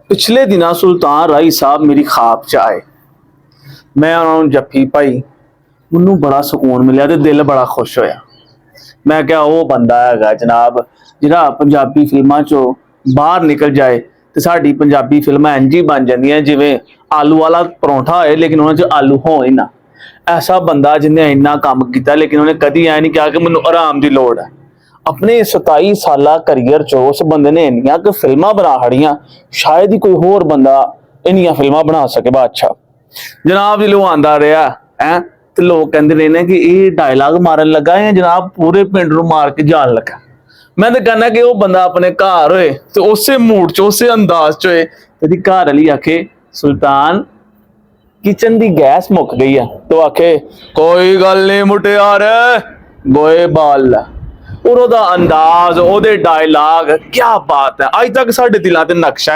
पिछले दिना सुल्तान राही साहब मेरी ख्वाब च आए। मैं उन्होंने जफ्फी पाई, मैनू बड़ा सुकून मिला ते दिल बड़ा खुश होया। मैं क्या वो बंदा है जनाब जिहड़ा पंजाबी फिल्मां चों बाहर निकल जाए ते साडी पंजाबी फिल्मां इंज ही बन जांदियां जिवें आलू वाला परौंठा होए लेकिन उन्हां च आलू हो ही ना। ऐसा बंदा जिन्हें इन्ना काम किया लेकिन उन्हें कदी ऐ नहीं कहा कि मैनू आराम की लोड़ है। अपने 27 साला करियर चो उस बंदे ने इन्नियां कि फिल्मां बना खड़ियां, शायद ही कोई होर बंदा इन्नियां फिल्मां बना सके। बादशाह जनाब जिसले आंदा रहा है तो लोग कहते रहे ने कि ये डायलॉग मारन लगा है जनाब पूरे पिंड नूं मार के जान लगा। मैं तो कहना कि वो बंदा अपने घर होए तो उस मूड च उस अंदाज च होए तेरी घर वाली आखे सुल्तान किचन की गैस मुक गई है तो आखे कोई गल नहीं मुटियार गोए बाल और ओदा अंदाज ओदे डायलॉग क्या बात है अज तक साडे दिलों ते नक्शा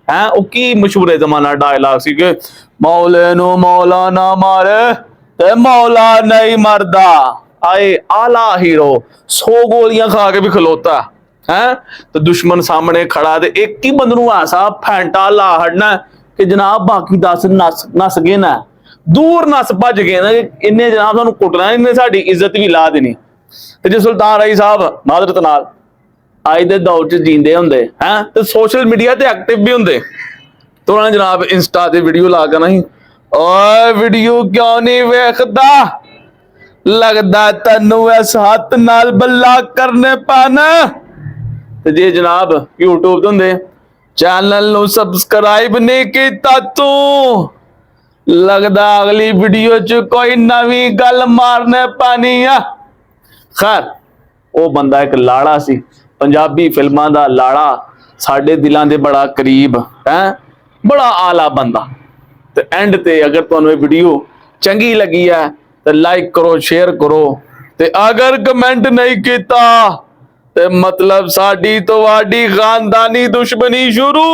है वो की मशहूर जमाना डायलॉग सी कि मौले नू मौला ना मारे ते मौला नहीं मरदा। आए आला हीरो 100 गोलियां खा के भी खलोता है तो दुश्मन सामने खड़ा ते एक ही बंद नू ऐसा फैंटा ला हड़ना कि जनाब बाकी 10 नस गए ना दूर नस भज गए ना इन्हें जनाब सानू कुटना इन्हें साडी इज्जत भी ला देनी। ते जे सुल्तान राही साहब मादरत नाल अज दे दौर च जींदे हुंदे हैं ते सोशल मीडिया ते एक्टिव भी हुंदे तो उन्होंने जनाब इंस्टा ते वीडियो ला के नहीं ओए वीडियो क्यों नहीं वेखदा लगदा तन्नू इस हथ नाल बल्ला करने पैना। ते जे जनाब यूट्यूब ते हुंदे चैनल नू सबसक्राइब नहीं कीता तू लगदा अगली वीडियो च कोई नवी गल मारने पैनी है। खैर वो बंदा एक लाड़ा सी पंजाबी फिल्मां दा लाड़ा साडे दिलां दे बड़ा करीब है बड़ा आला बंदा। ते एंड ते अगर तुहानू वीडियो चंगी लगी है तो लाइक करो शेयर करो ते अगर कमेंट नहीं कीता ते मतलब साडी तो वाडी खानदानी दुश्मनी शुरू।